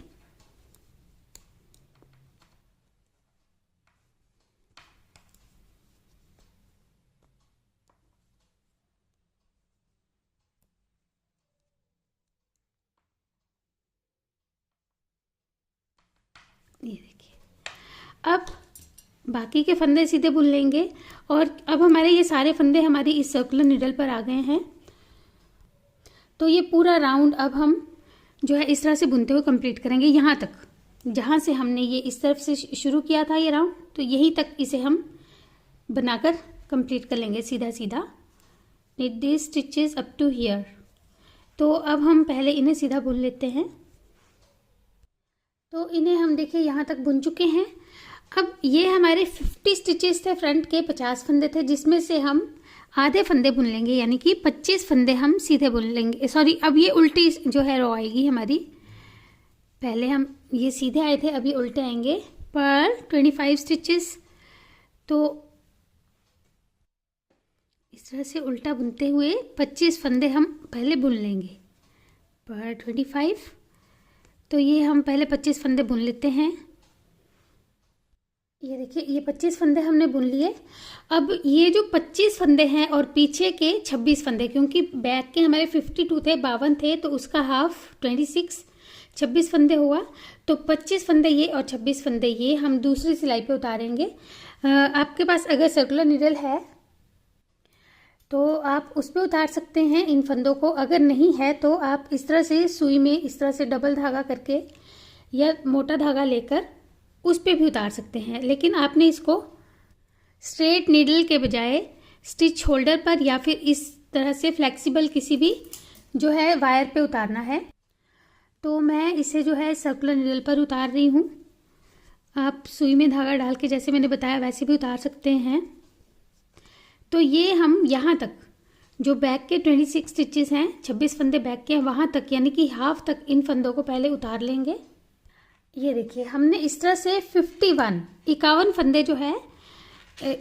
ये देखिए, अब बाकी के फंदे सीधे बुन लेंगे। और अब हमारे ये सारे फंदे हमारी इस सर्कुलर नीडल पर आ गए हैं। तो ये पूरा राउंड अब हम जो है इस तरह से बुनते हुए कंप्लीट करेंगे, यहाँ तक जहाँ से हमने ये इस तरफ से शुरू किया था ये राउंड, तो यहीं तक इसे हम बनाकर कंप्लीट कर लेंगे सीधा सीधा। Knit this stitches up to here. तो अब हम पहले इन्हें सीधा बुन लेते हैं। तो इन्हें हम देखिए यहाँ तक बुन चुके हैं। अब ये हमारे 50 स्टिचेस थे, फ्रंट के 50 फंदे थे, जिसमें से हम आधे फंदे बुन लेंगे, यानी कि 25 फंदे हम सीधे बुन लेंगे। सॉरी, अब ये उल्टी जो है रो आएगी हमारी। पहले हम ये सीधे आए थे, अभी उल्टे आएंगे। पर 25 स्टिचेस, तो इस तरह से उल्टा बुनते हुए 25 फंदे हम पहले बुन लेंगे पर 25। तो ये हम पहले 25 फंदे बुन लेते हैं। ये देखिए, ये 25 फंदे हमने बुन लिए। अब ये जो 25 फंदे हैं और पीछे के 26 फंदे, क्योंकि बैक के हमारे 52 थे, 52 थे, तो उसका हाफ 26 फंदे हुआ। तो 25 फंदे ये और 26 फंदे ये हम दूसरी सिलाई पे उतारेंगे। आपके पास अगर सर्कुलर नीडल है तो आप उस पर उतार सकते हैं इन फंदों को। अगर नहीं है तो आप इस तरह से सुई में इस तरह से डबल धागा करके या मोटा धागा लेकर उस पर भी उतार सकते हैं। लेकिन आपने इसको स्ट्रेट नीडल के बजाय स्टिच होल्डर पर या फिर इस तरह से फ्लेक्सिबल किसी भी जो है वायर पे उतारना है। तो मैं इसे जो है सर्कुलर नीडल पर उतार रही हूँ। आप सुई में धागा डाल के जैसे मैंने बताया वैसे भी उतार सकते हैं। तो ये हम यहाँ तक जो बैक के 26 स्टिचेस हैं, 26 फंदे बैक के हैं, वहाँ तक यानी कि हाफ तक इन फंदों को पहले उतार लेंगे। ये देखिए, हमने इस तरह से 51 फंदे जो है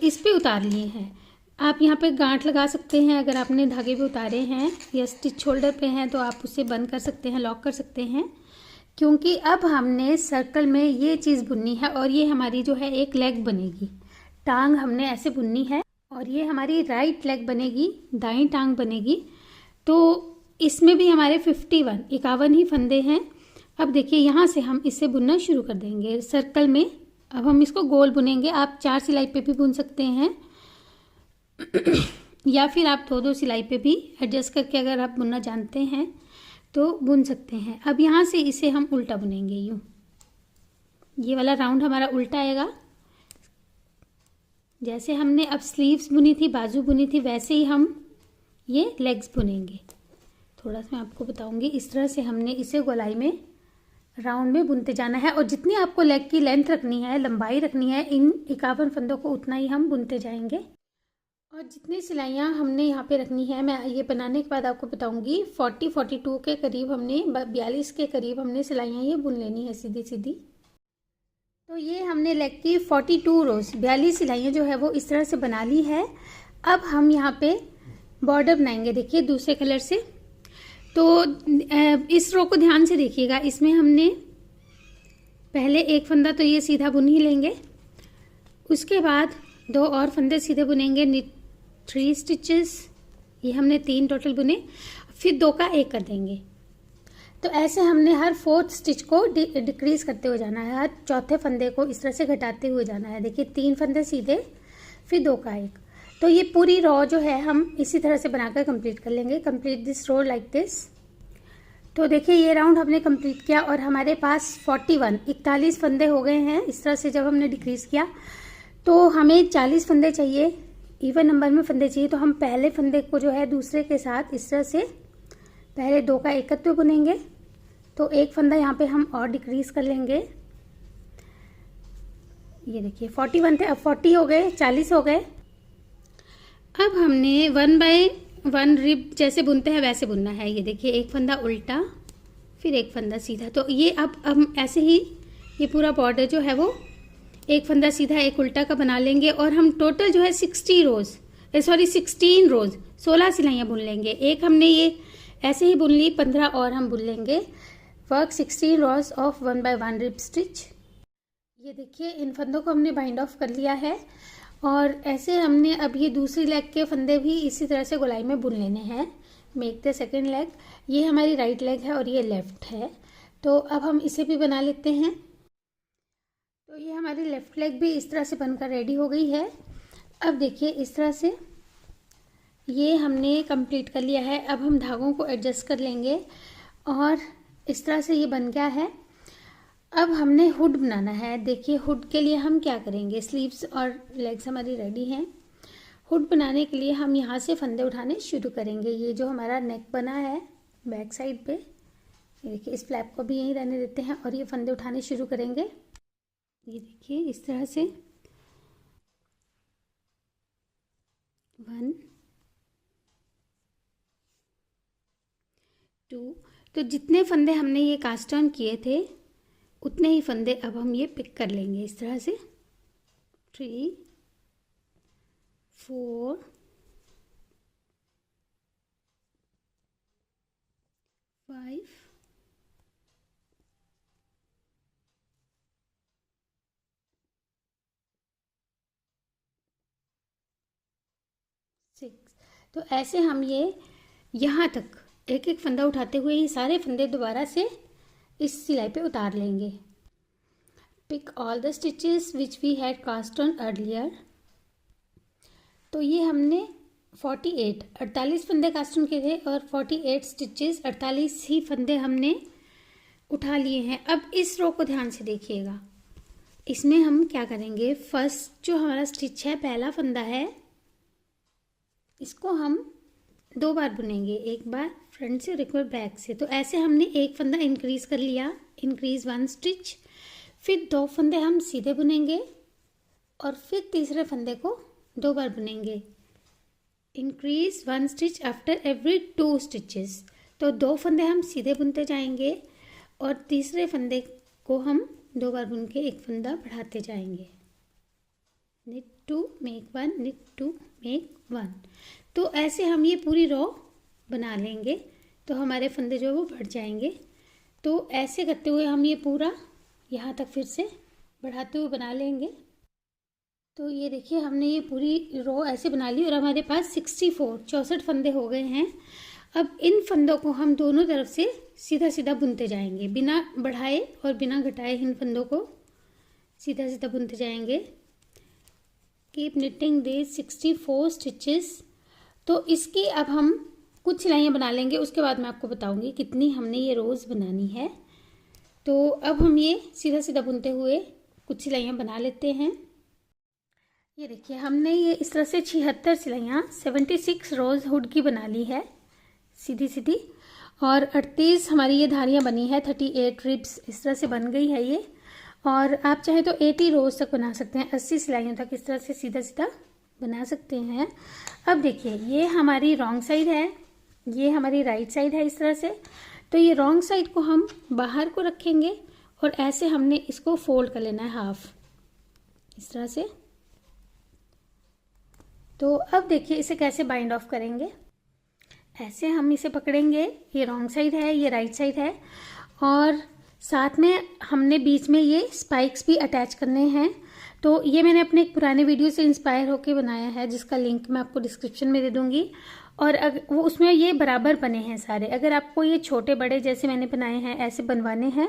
इस पे उतार लिए हैं। आप यहाँ पे गांठ लगा सकते हैं अगर आपने धागे पे उतारे हैं, या स्टिच होल्डर पे हैं तो आप उसे बंद कर सकते हैं, लॉक कर सकते हैं। क्योंकि अब हमने सर्कल में ये चीज़ बुननी है और ये हमारी जो है एक लेग बनेगी। टांग हमने ऐसे बुननी है और ये हमारी राइट लेग बनेगी, दाईं टांग बनेगी। तो इसमें भी हमारे 51 ही फंदे हैं। अब देखिए, यहाँ से हम इसे बुनना शुरू कर देंगे सर्कल में। अब हम इसको गोल बुनेंगे। आप 4 सिलाई पे भी बुन सकते हैं या फिर आप 2-2 सिलाई पे भी एडजस्ट करके अगर आप बुनना जानते हैं तो बुन सकते हैं। अब यहाँ से इसे हम उल्टा बुनेंगे, यूँ। ये वाला राउंड हमारा उल्टा आएगा। जैसे हमने अब स्लीव्स बुनी थी, बाजू बुनी थी, वैसे ही हम ये लेग्स बुनेंगे। थोड़ा सा मैं आपको बताऊंगी। इस तरह से हमने इसे गोलाई में राउंड में बुनते जाना है और जितनी आपको लेग की लेंथ रखनी है, लंबाई रखनी है, इन 51 फंदों को उतना ही हम बुनते जाएंगे। और जितनी सिलाइयाँ हमने यहाँ पे रखनी है मैं ये बनाने के बाद आपको बताऊंगी। 42 के करीब हमने, 42 के करीब हमने सिलाइयाँ ये बुन लेनी है सीधी सीधी। तो ये हमने लेग की 42 रोज, 42 सिलाइयाँ जो है वो इस तरह से बना ली है। अब हम यहाँ पे बॉर्डर बनाएंगे, देखिए दूसरे कलर से। तो इस रो को ध्यान से देखिएगा। इसमें हमने पहले एक फंदा तो ये सीधा बुन ही लेंगे, उसके बाद 2 और फंदे सीधे बुनेंगे, नीट 3 स्टिचेस। ये हमने 3 टोटल बुने, फिर 2 का 1 कर देंगे। तो ऐसे हमने हर 4th स्टिच को डिक्रीज करते हुए जाना है, हर 4थे फंदे को इस तरह से घटाते हुए जाना है। देखिए 3 फंदे सीधे, फिर 2 का 1। तो ये पूरी रो जो है हम इसी तरह से बनाकर कंप्लीट कर लेंगे। Complete this row like this. तो देखिए, ये राउंड हमने कंप्लीट किया और हमारे पास 41 फंदे हो गए हैं। इस तरह से जब हमने डिक्रीज किया तो हमें 40 फंदे चाहिए, इवन नंबर में फंदे चाहिए। तो हम पहले फंदे को जो है दूसरे के साथ इस तरह से पहले 2 का एकत्व बुनेंगे। तो 1 फंदा यहाँ पे हम और डिक्रीज कर लेंगे। ये देखिए 41 थे, अब 40 हो गए, 40 हो गए। अब हमने 1 बाय 1 रिब जैसे बुनते हैं वैसे बुनना है। ये देखिए, 1 फंदा उल्टा, फिर 1 फंदा सीधा। तो ये अब हम ऐसे ही ये पूरा बॉर्डर जो है वो एक फंदा सीधा एक उल्टा का बना लेंगे और हम टोटल जो है 16 रोज 16 सिलाइयाँ बुन लेंगे। एक हमने ये ऐसे ही बुन ली, 15 और हम बुन लेंगे। Work 16 rows of 1 by 1 rib stitch. ये देखिए इन फंदों को हमने बाइंड ऑफ कर लिया है और ऐसे हमने अब ये दूसरी लेग के फंदे भी इसी तरह से गोलाई में बुन लेने हैं। Make the second leg. ये हमारी राइट लेग है और ये लेफ्ट है, तो अब हम इसे भी बना लेते हैं। तो ये हमारी लेफ्ट लेग भी इस तरह से बनकर रेडी हो गई है। अब देखिए इस तरह से ये हमने कंप्लीट कर लिया है। अब हम धागों को एडजस्ट कर लेंगे और इस तरह से ये बन गया है। अब हमने हुड बनाना है। देखिए हुड के लिए हम क्या करेंगे, स्लीव्स और लेग्स हमारी रेडी हैं। हुड बनाने के लिए हम यहाँ से फंदे उठाने शुरू करेंगे। ये जो हमारा नेक बना है बैक साइड पे, ये देखिए इस फ्लैप को भी यहीं रहने देते हैं और ये फंदे उठाने शुरू करेंगे। ये देखिए इस तरह से 1 2, तो जितने फंदे हमने ये कास्ट ऑन किए थे उतने ही फंदे अब हम ये पिक कर लेंगे इस तरह से। 3 4 5 6। तो ऐसे हम ये यहाँ तक एक एक फंदा उठाते हुए ये सारे फंदे दोबारा से इस सिलाई पे उतार लेंगे। Pick all the stitches which we had cast on earlier. तो ये हमने 48 फंदे कास्ट ऑन किए थे और 48 स्टिचेस 48 ही फंदे हमने उठा लिए हैं। अब इस रो को ध्यान से देखिएगा। इसमें हम क्या करेंगे, फर्स्ट जो हमारा स्टिच है पहला फंदा है, इसको हम 2 बार बुनेंगे, एक बार फ्रंट से और एक बार बैक से। तो ऐसे हमने एक फंदा इंक्रीज कर लिया, इंक्रीज 1 स्टिच। फिर 2 फंदे हम सीधे बुनेंगे और फिर तीसरे फंदे को 2 बार बुनेंगे। Increase 1 stitch after every 2 stitches. तो 2 फंदे हम सीधे बुनते जाएंगे और तीसरे फंदे को हम 2 बार बुन के एक फंदा बढ़ाते जाएंगे। knit 2 make 1, knit 2 make 1। तो ऐसे हम ये पूरी रो बना लेंगे तो हमारे फंदे जो है वो बढ़ जाएंगे। तो ऐसे करते हुए हम ये पूरा यहाँ तक फिर से बढ़ाते हुए बना लेंगे। तो ये देखिए हमने ये पूरी रो ऐसे बना ली और हमारे पास 64 फंदे हो गए हैं। अब इन फंदों को हम दोनों तरफ से सीधा सीधा बुनते जाएंगे, बिना बढ़ाए और बिना घटाए इन फंदों को सीधा सीधा बुनते जाएंगे। Keep knitting this 64 stitches. तो इसकी अब हम कुछ सिलाइयाँ बना लेंगे, उसके बाद मैं आपको बताऊंगी कितनी हमने ये रोज़ बनानी है। तो अब हम ये सीधा सीधा बुनते हुए कुछ सिलाइयाँ बना लेते हैं। ये देखिए हमने ये इस तरह से 76 सिलाइयाँ 76 रोज़ हुड की बना ली है सीधी सीधी, और 38 हमारी ये धारियाँ बनी है, 38 रिब्स इस तरह से बन गई है ये। और आप चाहे तो 80 रोज़ तक बना सकते हैं, 80 सिलाइयों तक इस तरह से सीधा सीधा बना सकते हैं। अब देखिए ये हमारी रॉन्ग साइड है, ये हमारी राइट साइड है इस तरह से। तो ये रॉन्ग साइड को हम बाहर को रखेंगे और ऐसे हमने इसको फोल्ड कर लेना है हाफ इस तरह से। तो अब देखिए इसे कैसे बाइंड ऑफ करेंगे। ऐसे हम इसे पकड़ेंगे, ये रॉन्ग साइड है ये राइट साइड है, और साथ में हमने बीच में ये स्पाइक्स भी अटैच करने हैं। तो ये मैंने अपने एक पुराने वीडियो से इंस्पायर होकर बनाया है जिसका लिंक मैं आपको डिस्क्रिप्शन में दे दूंगी। और अगर वो उसमें ये बराबर बने हैं सारे। अगर आपको ये छोटे बड़े जैसे मैंने बनाए हैं ऐसे बनवाने हैं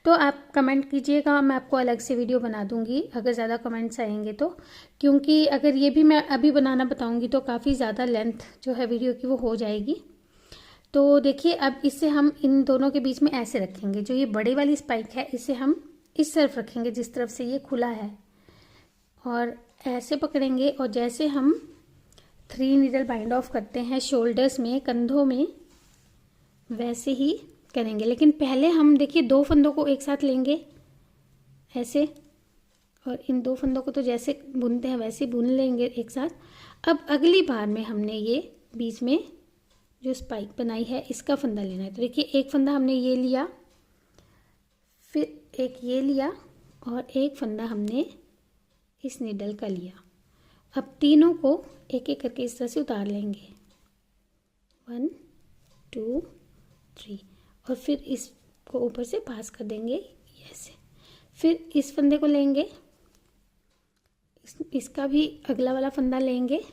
तो आप कमेंट कीजिएगा, मैं आपको अलग से वीडियो बना दूंगी अगर ज़्यादा कमेंट्स आएंगे तो। क्योंकि अगर ये भी मैं अभी बनाना बताऊंगी तो काफ़ी ज़्यादा लेंथ जो है वीडियो की वो हो जाएगी। तो देखिए अब इसे हम इन दोनों के बीच में ऐसे रखेंगे। जो ये बड़े वाली स्पाइक है इसे हम इस तरफ रखेंगे जिस तरफ से ये खुला है, और ऐसे पकड़ेंगे। और जैसे हम 3 नीडल बाइंड ऑफ करते हैं शोल्डर्स में, कंधों में, वैसे ही करेंगे। लेकिन पहले हम देखिए 2 फंदों को एक साथ लेंगे ऐसे, और इन 2 फंदों को तो जैसे बुनते हैं वैसे बुन लेंगे एक साथ। अब अगली बार में हमने ये बीच में जो स्पाइक बनाई है इसका फंदा लेना है। तो देखिए एक फंदा हमने ये लिया, फिर एक ये लिया और एक फंदा हमने इस नीडल का लिया। अब तीनों को एक एक करके इस तरह से उतार लेंगे, 1 2 3, और फिर इसको ऊपर से पास कर देंगे ऐसे। फिर इस फंदे को लेंगे, इसका भी अगला वाला फंदा लेंगे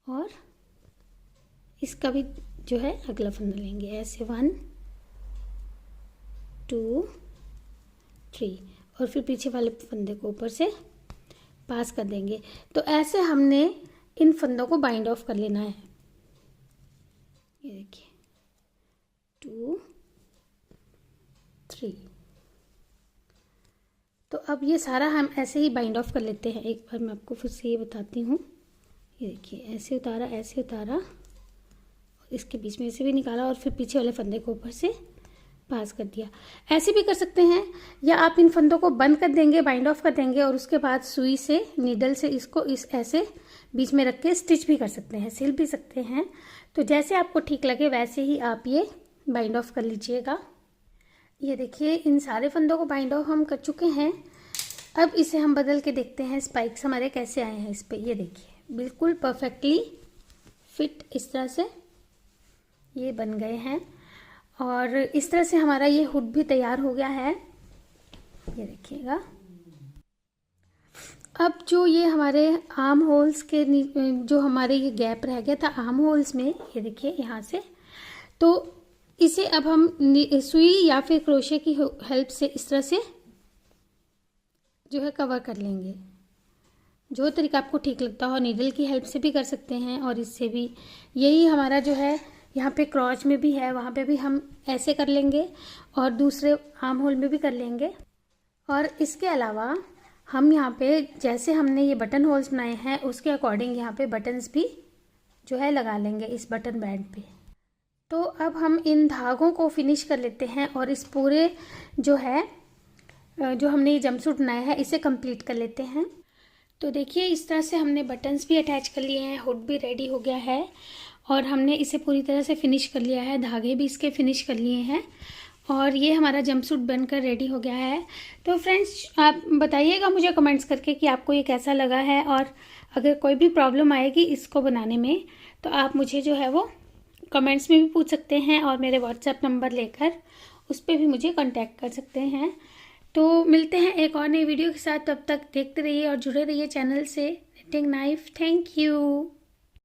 और इसका भी जो है अगला फंदा लेंगे, ऐसे 1 2 3, और फिर पीछे वाले फंदे को ऊपर से पास कर देंगे। तो ऐसे हमने इन फंदों को बाइंड ऑफ कर लेना है। ये देखिए 2 3। तो अब ये सारा हम ऐसे ही बाइंड ऑफ कर लेते हैं। एक बार मैं आपको फिर से ये बताती हूँ। ये देखिए ऐसे उतारा, ऐसे उतारा, और इसके बीच में से भी निकाला और फिर पीछे वाले फंदे को ऊपर से पास कर दिया। ऐसे भी कर सकते हैं, या आप इन फंदों को बंद कर देंगे, बाइंड ऑफ कर देंगे, और उसके बाद सुई से, नीडल से इसको इस ऐसे बीच में रख के स्टिच भी कर सकते हैं, सिल भी सकते हैं। तो जैसे आपको ठीक लगे वैसे ही आप ये बाइंड ऑफ कर लीजिएगा। ये देखिए इन सारे फंदों को बाइंड ऑफ हम कर चुके हैं। अब इसे हम बदल के देखते हैं स्पाइक्स हमारे कैसे आए हैं इस पे। ये देखिए बिल्कुल परफेक्टली फिट इस तरह से ये बन गए हैं, और इस तरह से हमारा ये हुड भी तैयार हो गया है। ये देखिएगा। अब जो ये हमारे आर्म होल्स के जो हमारे ये गैप रह गया था आर्म होल्स में, ये देखिए यहाँ से, तो इसे अब हम सुई या फिर क्रोशे की हेल्प से इस तरह से जो है कवर कर लेंगे। जो तरीका आपको ठीक लगता हो, नीडल की हेल्प से भी कर सकते हैं और इससे भी। यही हमारा जो है यहाँ पे क्रॉच में भी है, वहाँ पे भी हम ऐसे कर लेंगे और दूसरे आर्म होल में भी कर लेंगे। और इसके अलावा हम यहाँ पे जैसे हमने ये बटन होल्स बनाए हैं उसके अकॉर्डिंग यहाँ पे बटन्स भी जो है लगा लेंगे इस बटन बैंड पे। तो अब हम इन धागों को फिनिश कर लेते हैं और इस पूरे जो है जो हमने ये जंपसूट बनाया है इसे कंप्लीट कर लेते हैं। तो देखिए इस तरह से हमने बटन्स भी अटैच कर लिए हैं, हुड भी रेडी हो गया है और हमने इसे पूरी तरह से फिनिश कर लिया है, धागे भी इसके फिनिश कर लिए हैं और ये हमारा जंपसूट बनकर रेडी हो गया है। तो फ्रेंड्स आप बताइएगा मुझे कमेंट्स करके कि आपको ये कैसा लगा है, और अगर कोई भी प्रॉब्लम आएगी इसको बनाने में तो आप मुझे जो है वो कमेंट्स में भी पूछ सकते हैं और मेरे व्हाट्सएप नंबर लेकर उस पर भी मुझे कांटेक्ट कर सकते हैं। तो मिलते हैं एक और नई वीडियो के साथ, तब तक देखते रहिए और जुड़े रहिए चैनल से निटिंग नाइफ। Thank you.